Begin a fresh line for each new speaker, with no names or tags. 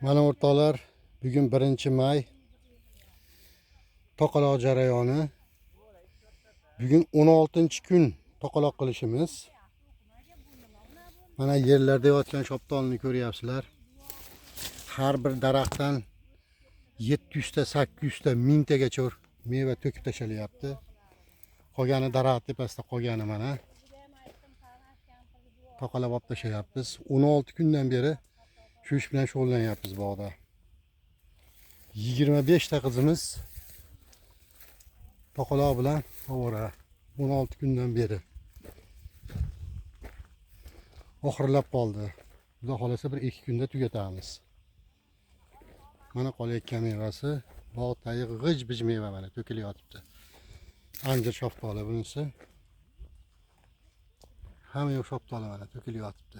Mana o'rtoqlar, bugun 1-may. To'qaloq jarayoni. Bugun 16-kun to'qaloq qilishimiz. Mana yerlarda yotgan shoptolni ko'ryapsizlar. Har bir daraxtdan 700 ta, 800 ta, 1000 tagacha meva to'kib tashalyapti. Qolgani daraxt tepasida qolgani mana. To'qalab olib tashayapmiz. 16 kundan beri shu ish bilan shug'ullanyapmiz bog'da. 25 ta qizimiz to'qaloq bilan ovora. 16 kundan beri. Oxirlab qoldi. Xudo xolasa bir 2 kunda tugatamiz. Mana qolayotgan mevasi, bog'dagi g'ij-bij meva mana to'kilyapti. Anjir shoftoli bunisi. Hamma yoq shoftoli mana to'kilyapti.